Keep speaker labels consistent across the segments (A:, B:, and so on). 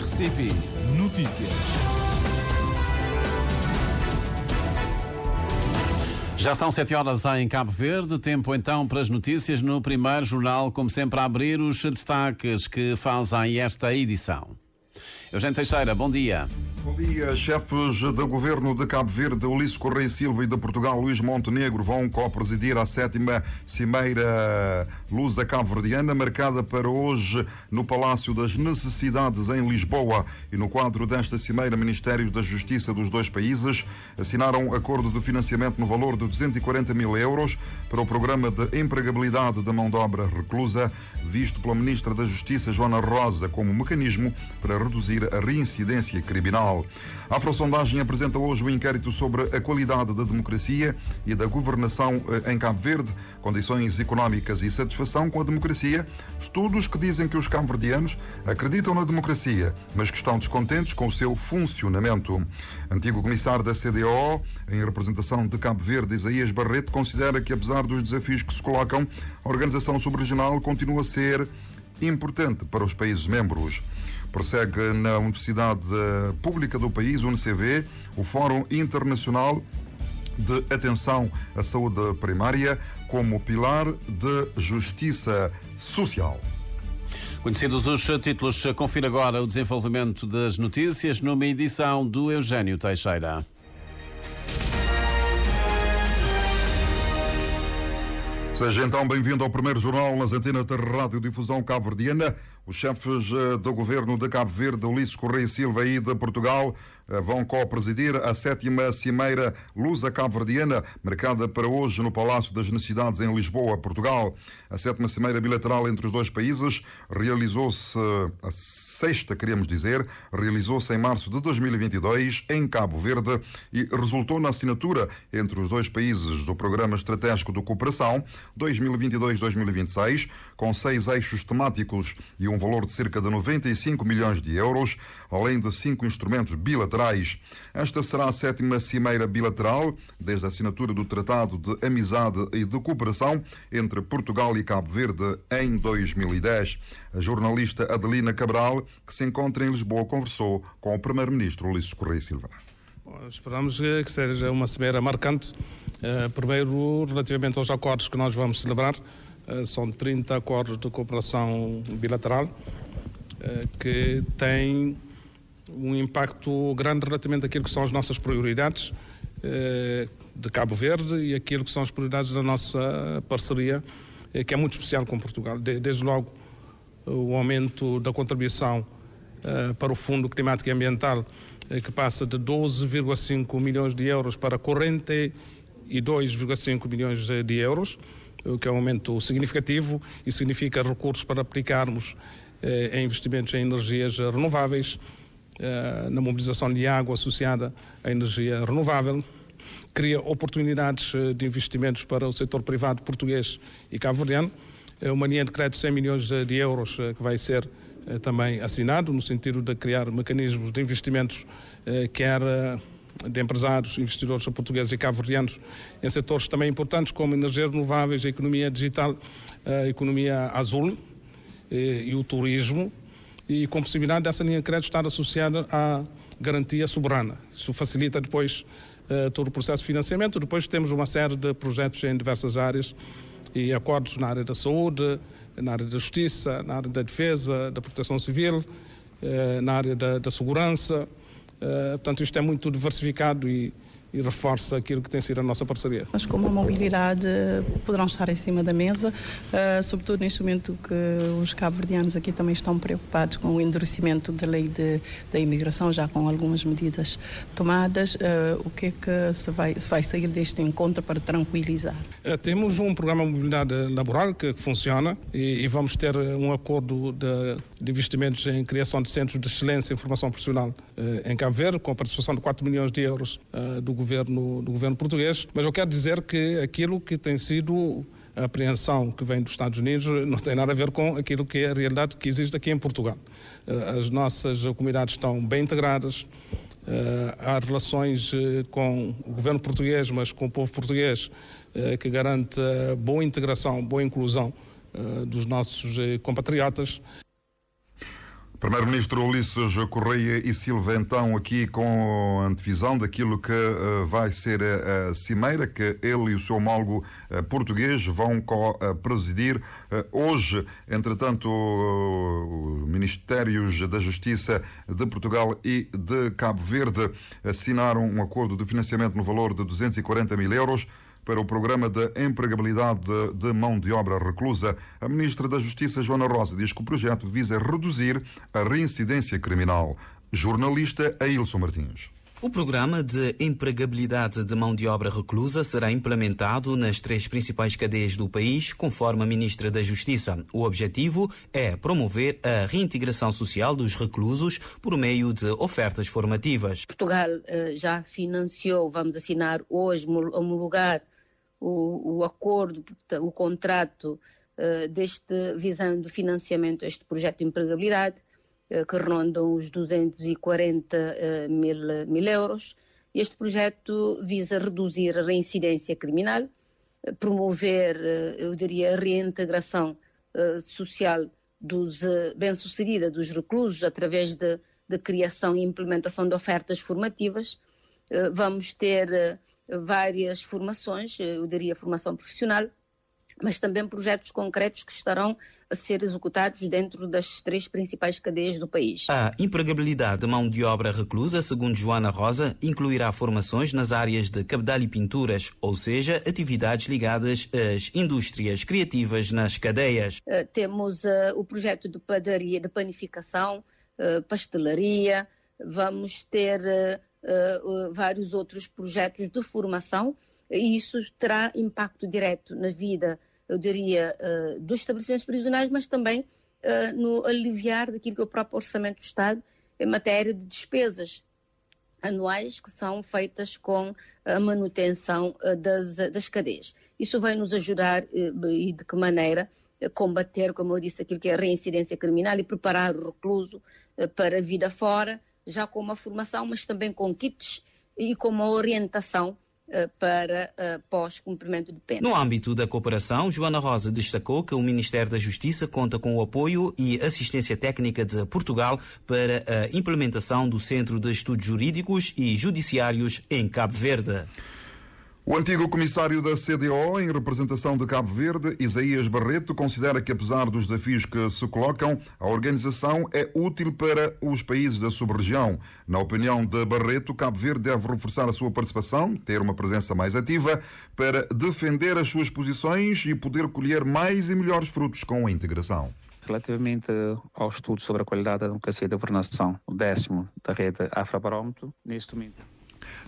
A: RCV Notícias. Já são 7 horas em Cabo Verde, tempo então para as notícias no primeiro jornal, como sempre a abrir os destaques que fazem esta edição. Eugênio Teixeira, bom dia.
B: Bom dia. Chefes do governo de Cabo Verde, Ulisses Correia Silva, e de Portugal, Luís Montenegro, vão co-presidir a 7ª Cimeira Lusa Cabo-Verdiana, marcada para hoje no Palácio das Necessidades, em Lisboa. E no quadro desta cimeira, Ministérios da Justiça dos dois países assinaram acordo de financiamento no valor de 240 mil euros para o programa de empregabilidade da mão de obra reclusa, visto pela Ministra da Justiça, Joana Rosa, como mecanismo para reduzir a reincidência criminal. A Afrosondagem apresenta hoje um inquérito sobre a qualidade da democracia e da governação em Cabo Verde, condições económicas e satisfação com a democracia. Estudos que dizem que os cabo-verdianos acreditam na democracia, mas que estão descontentes com o seu funcionamento. Antigo comissário da CDO, em representação de Cabo Verde, Isaías Barreto, considera que, apesar dos desafios que se colocam, a organização subregional continua a ser importante para os países membros. Prossegue na Universidade Pública do país, UNCV, o Fórum Internacional de Atenção à Saúde Primária como pilar de justiça social.
A: Conhecidos os títulos, confira agora o desenvolvimento das notícias numa edição do Eugênio Teixeira.
B: Seja então bem-vindo ao primeiro jornal nas antenas da Radiodifusão Cabo-Verdiana. Os chefes do governo de Cabo Verde, Ulisses Correia Silva, e de Portugal, vão co-presidir a 7ª Cimeira Lusa Cabo-Verdiana, marcada para hoje no Palácio das Necessidades, em Lisboa, Portugal. A 7ª Cimeira bilateral entre os dois países realizou-se, a sexta, queremos dizer, realizou-se em março de 2022, em Cabo Verde, e resultou na assinatura entre os dois países do Programa Estratégico de Cooperação 2022-2026, com 6 eixos temáticos e um valor de cerca de 95 milhões de euros, além de 5 instrumentos bilaterais. Esta será a 7ª Cimeira bilateral, desde a assinatura do Tratado de Amizade e de Cooperação entre Portugal e Cabo Verde em 2010. A jornalista Adelina Cabral, que se encontra em Lisboa, conversou com o Primeiro-Ministro Ulisses Correia Silva.
C: Esperamos que seja uma cimeira marcante. Primeiro, relativamente aos acordos que nós vamos celebrar, são 30 acordos de cooperação bilateral que têm um impacto grande relativamente àquilo que são as nossas prioridades de Cabo Verde e aquilo que são as prioridades da nossa parceria, que é muito especial com Portugal. Desde logo, o aumento da contribuição para o Fundo Climático e Ambiental, que passa de 12,5 milhões de euros para 42,5 milhões de euros, o que é um aumento significativo e significa recursos para aplicarmos em investimentos em energias renováveis, na mobilização de água associada à energia renovável, cria oportunidades de investimentos para o setor privado português e cabo-verdiano, uma linha de crédito de 100 milhões de euros que vai ser também assinado, no sentido de criar mecanismos de investimentos, quer de empresários, investidores portugueses e cabo-verdianos, em setores também importantes como energias renováveis, a economia digital, a economia azul e o turismo, e com possibilidade dessa linha de crédito estar associada à garantia soberana. Isso facilita depois todo o processo de financiamento. Depois temos uma série de projetos em diversas áreas e acordos na área da saúde, na área da justiça, na área da defesa, da proteção civil, na área da segurança. Portanto, isto é muito diversificado e reforça aquilo que tem sido a nossa parceria.
D: Mas como a mobilidade poderão estar em cima da mesa, sobretudo neste momento que os cabo-verdianos aqui também estão preocupados com o endurecimento da lei da imigração, já com algumas medidas tomadas, o que é que se vai sair deste encontro para tranquilizar?
C: Temos um programa de mobilidade laboral que funciona e vamos ter um acordo de investimentos em criação de centros de excelência em formação profissional em Cabo Verde, com a participação de 4 milhões de euros do governo português. Mas eu quero dizer que aquilo que tem sido a apreensão que vem dos Estados Unidos não tem nada a ver com aquilo que é a realidade que existe aqui em Portugal. As nossas comunidades estão bem integradas, há relações com o governo português, mas com o povo português, que garante boa integração, boa inclusão dos nossos compatriotas.
B: Primeiro-Ministro Ulisses Correia e Silva, então, aqui com a antevisão daquilo que vai ser a cimeira que ele e o seu homólogo português vão presidir. Hoje, entretanto, os Ministérios da Justiça de Portugal e de Cabo Verde assinaram um acordo de financiamento no valor de 240 mil euros para o programa de empregabilidade de mão de obra reclusa. A Ministra da Justiça, Joana Rosa, diz que o projeto visa reduzir a reincidência criminal. Jornalista Ailson Martins.
E: O programa de empregabilidade de mão de obra reclusa será implementado nas 3 principais cadeias do país, conforme a Ministra da Justiça. O objetivo é promover a reintegração social dos reclusos por meio de ofertas formativas.
F: Portugal já financiou, vamos assinar hoje, homologar o acordo, o contrato visando financiamento a este projeto de empregabilidade, que rondam os 240 mil euros. Este projeto visa reduzir a reincidência criminal, promover, eu diria, a reintegração social bem-sucedida dos reclusos através da criação e implementação de ofertas formativas. Vamos ter várias formações, eu diria formação profissional, mas também projetos concretos que estarão a ser executados dentro das 3 principais cadeias do país.
E: A empregabilidade de mão de obra reclusa, segundo Joana Rosa, incluirá formações nas áreas de cabedal e pinturas, ou seja, atividades ligadas às indústrias criativas nas cadeias.
F: Temos o projeto de padaria, de panificação, pastelaria, vamos ter vários outros projetos de formação, e isso terá impacto direto na vida, eu diria, dos estabelecimentos prisionais, mas também no aliviar daquilo que é o próprio Orçamento do Estado em matéria de despesas anuais que são feitas com a manutenção das cadeias. Isso vai nos ajudar, e de que maneira, a combater, como eu disse, aquilo que é a reincidência criminal e preparar o recluso para a vida fora, já com uma formação, mas também com kits e com uma orientação para pós-cumprimento de pena.
E: No âmbito da cooperação, Joana Rosa destacou que o Ministério da Justiça conta com o apoio e assistência técnica de Portugal para a implementação do Centro de Estudos Jurídicos e Judiciários em Cabo Verde.
B: O antigo comissário da CDO, em representação de Cabo Verde, Isaías Barreto, considera que, apesar dos desafios que se colocam, a organização é útil para os países da sub-região. Na opinião de Barreto, Cabo Verde deve reforçar a sua participação, ter uma presença mais ativa, para defender as suas posições e poder colher mais e melhores frutos com a integração.
G: Relativamente ao estudo sobre a qualidade da democracia e da governação, o 10º da rede Afrobarómetro, neste momento.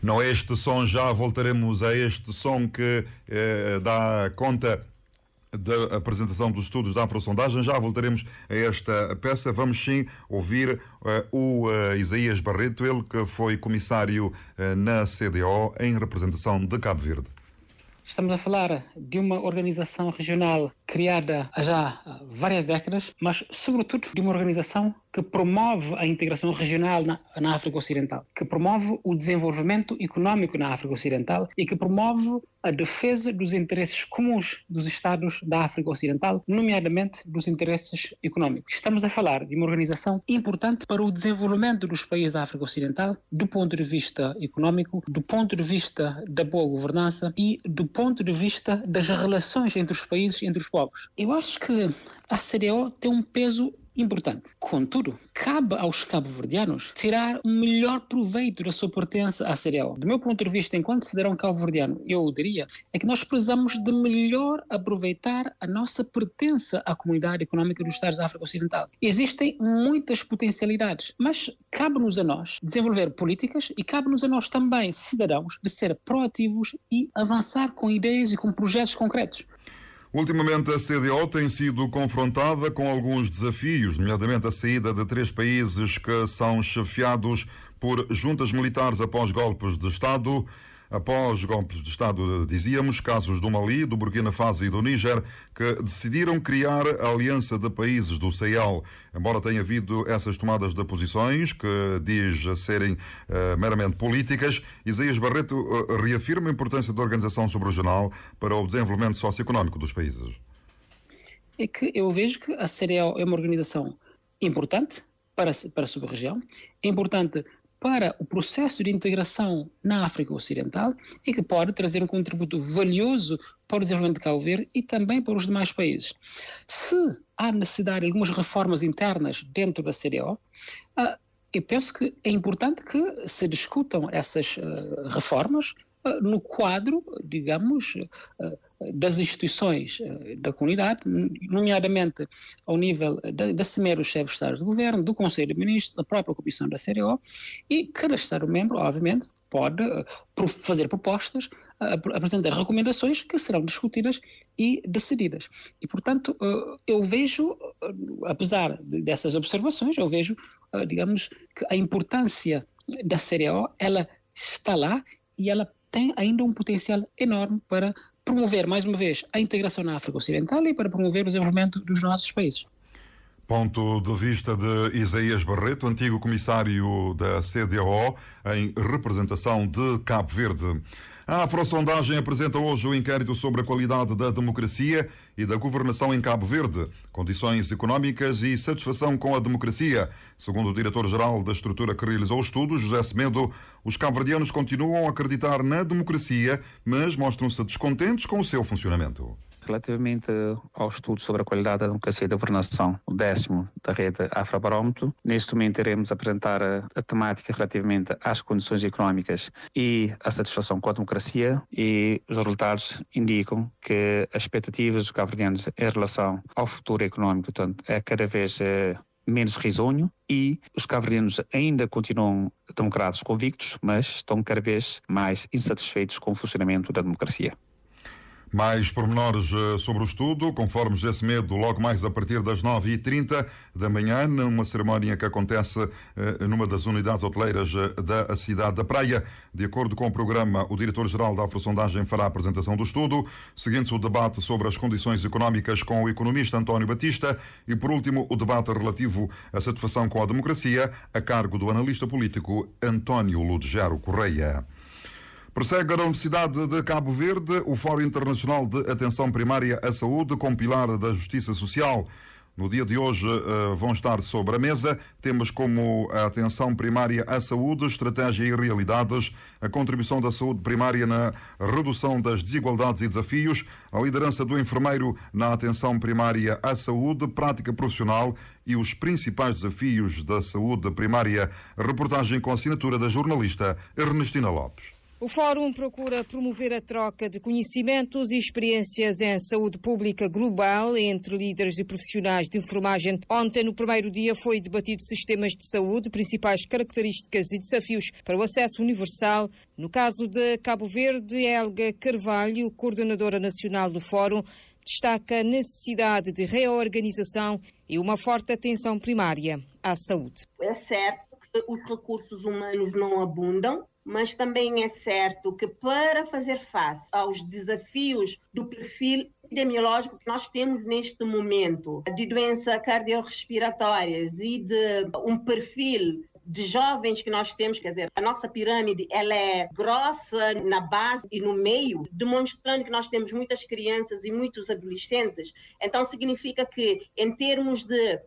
B: Não é este som, já voltaremos a este som que dá conta da apresentação dos estudos da Afrosondagem. Já voltaremos a esta peça. Vamos sim ouvir o Isaías Barreto, ele que foi comissário na CDO em representação de Cabo Verde.
H: Estamos a falar de uma organização regional criada há já várias décadas, mas sobretudo de uma organização que promove a integração regional na África Ocidental, que promove o desenvolvimento económico na África Ocidental e que promove a defesa dos interesses comuns dos Estados da África Ocidental, nomeadamente dos interesses económicos. Estamos a falar de uma organização importante para o desenvolvimento dos países da África Ocidental, do ponto de vista económico, do ponto de vista da boa governança e do ponto de vista das relações entre os países, entre os povos. Eu acho que a CDO tem um peso importante. Contudo, cabe aos cabo-verdianos tirar o melhor proveito da sua pertença à CDO. Do meu ponto de vista, enquanto cidadão cabo-verdiano, eu diria é que nós precisamos de melhor aproveitar a nossa pertença à comunidade económica dos Estados da África Ocidental. Existem muitas potencialidades, mas cabe-nos a nós desenvolver políticas e cabe-nos a nós também, cidadãos, de ser proativos e avançar com ideias e com projetos concretos.
B: Ultimamente, a CDO tem sido confrontada com alguns desafios, nomeadamente a saída de 3 países que são chefiados por juntas militares após golpes de Estado. Após golpes de Estado, dizíamos, casos do Mali, do Burkina Faso e do Níger, que decidiram criar a aliança de países do Sahel. Embora tenha havido essas tomadas de posições, que diz serem meramente políticas, Isaías Barreto reafirma a importância da organização subregional para o desenvolvimento socioeconómico dos países.
H: É que eu vejo que a CDAO é uma organização importante para a sub-região, é importante para o processo de integração na África Ocidental e que pode trazer um contributo valioso para o desenvolvimento de Cabo Verde e também para os demais países. Se há necessidade de algumas reformas internas dentro da CDAO, eu penso que é importante que se discutam essas reformas no quadro, digamos, das instituições da comunidade, nomeadamente ao nível da Cimeira dos chefes de Estado de Governo, do Conselho de Ministros, da própria Comissão da CDAO, e cada Estado-membro, obviamente, pode fazer propostas, apresentar recomendações que serão discutidas e decididas. E, portanto, eu vejo, apesar dessas observações, eu vejo, digamos, que a importância da CDAO, ela está lá e ela tem ainda um potencial enorme para promover, mais uma vez, a integração na África Ocidental e para promover o desenvolvimento dos nossos países.
B: Ponto de vista de Isaías Barreto, antigo comissário da CDAO, em representação de Cabo Verde. A Afrosondagem apresenta hoje o inquérito sobre a qualidade da democracia e da governação em Cabo Verde, condições económicas e satisfação com a democracia. Segundo o diretor-geral da estrutura que realizou o estudo, José Semedo, os cabo-verdianos continuam a acreditar na democracia, mas mostram-se descontentes com o seu funcionamento.
G: Relativamente ao estudo sobre a qualidade da democracia e da governação, o 10º da rede Afrobarómetro, neste momento iremos apresentar a temática relativamente às condições económicas e à satisfação com a democracia, e os resultados indicam que as expectativas dos cabo-verdianos em relação ao futuro económico, portanto, é cada vez menos risonho, e os cabo-verdianos ainda continuam democratas convictos, mas estão cada vez mais insatisfeitos com o funcionamento da democracia.
B: Mais pormenores sobre o estudo, conforme José Semedo, logo mais a partir das 9h30 da manhã, numa cerimónia que acontece numa das unidades hoteleiras da cidade da Praia. De acordo com o programa, o diretor-geral da Afrosondagem fará a apresentação do estudo, seguindo-se o debate sobre as condições económicas com o economista António Batista e, por último, o debate relativo à satisfação com a democracia, a cargo do analista político António Ludgero Correia. Prossegue a Universidade de Cabo Verde o Fórum Internacional de Atenção Primária à Saúde com pilar da Justiça Social. No dia de hoje vão estar sobre a mesa temas como a atenção primária à saúde, estratégia e realidades, a contribuição da saúde primária na redução das desigualdades e desafios, a liderança do enfermeiro na atenção primária à saúde, prática profissional e os principais desafios da saúde primária. Reportagem com assinatura da jornalista Ernestina Lopes.
I: O Fórum procura promover a troca de conhecimentos e experiências em saúde pública global entre líderes e profissionais de enfermagem. Ontem, no primeiro dia, foi debatido sistemas de saúde, principais características e desafios para o acesso universal. No caso de Cabo Verde, Helga Carvalho, coordenadora nacional do Fórum, destaca a necessidade de reorganização e uma forte atenção primária à saúde.
J: É certo que os recursos humanos não abundam, mas também é certo que para fazer face aos desafios do perfil epidemiológico que nós temos neste momento, de doenças cardiorrespiratórias e de um perfil de jovens que nós temos, quer dizer, a nossa pirâmide ela é grossa na base e no meio, demonstrando que nós temos muitas crianças e muitos adolescentes. Então significa que em termos de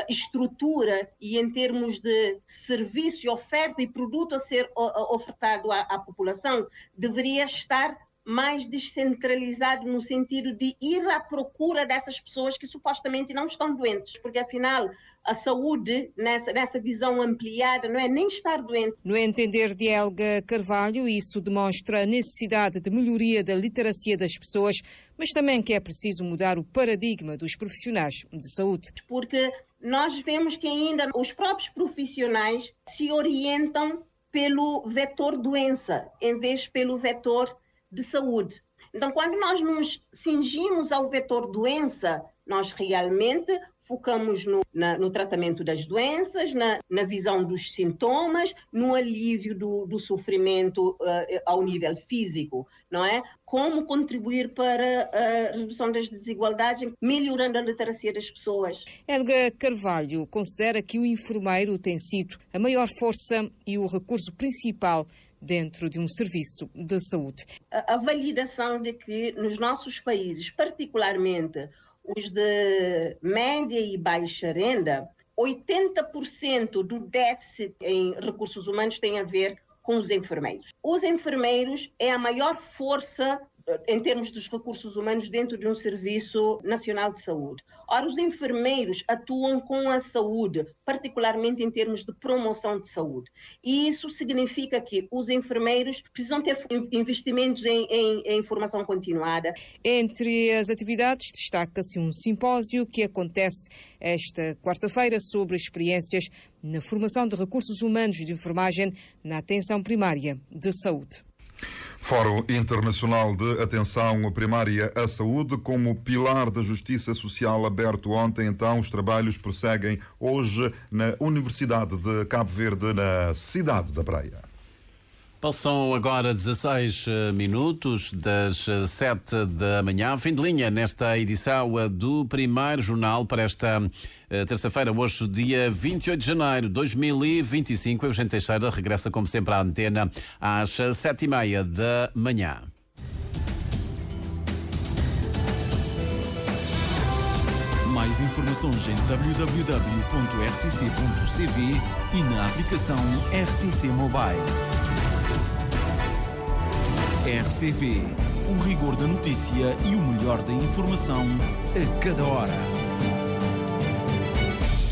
J: estrutura e em termos de serviço, oferta e produto a ser ofertado à população, deveria estar mais descentralizado no sentido de ir à procura dessas pessoas que supostamente não estão doentes, porque afinal a saúde, nessa visão ampliada, não é nem estar doente.
I: No entender de Helga Carvalho, isso demonstra a necessidade de melhoria da literacia das pessoas, mas também que é preciso mudar o paradigma dos profissionais de saúde.
J: Porque nós vemos que ainda os próprios profissionais se orientam pelo vetor doença, em vez pelo vetor de saúde. Então, quando nós nos cingimos ao vetor doença, nós realmente focamos no tratamento das doenças, na visão dos sintomas, no alívio do sofrimento ao nível físico, não é? Como contribuir para a redução das desigualdades, melhorando a literacia das pessoas.
I: Helga Carvalho considera que o enfermeiro tem sido a maior força e o recurso principal dentro de um serviço de saúde.
J: A validação de que nos nossos países, particularmente os de média e baixa renda, 80% do déficit em recursos humanos tem a ver com os enfermeiros. Os enfermeiros é a maior força em termos dos recursos humanos dentro de um Serviço Nacional de Saúde. Ora, os enfermeiros atuam com a saúde, particularmente em termos de promoção de saúde. E isso significa que os enfermeiros precisam ter investimentos em formação continuada.
I: Entre as atividades, destaca-se um simpósio que acontece esta quarta-feira sobre experiências na formação de recursos humanos de enfermagem na atenção primária de saúde.
B: Fórum Internacional de Atenção Primária à Saúde como pilar da justiça social aberto ontem. Então, os trabalhos prosseguem hoje na Universidade de Cabo Verde, na cidade da Praia.
A: Passam agora 16 minutos das 7 da manhã. Fim de linha nesta edição do primeiro jornal para esta terça-feira, hoje, dia 28 de janeiro de 2025. Eugênio Teixeira regressa, como sempre, à antena às 7h30 da manhã.
K: Mais informações em www.rtc.cv e na aplicação RTC Mobile. RCV, o rigor da notícia e o melhor da informação a cada hora.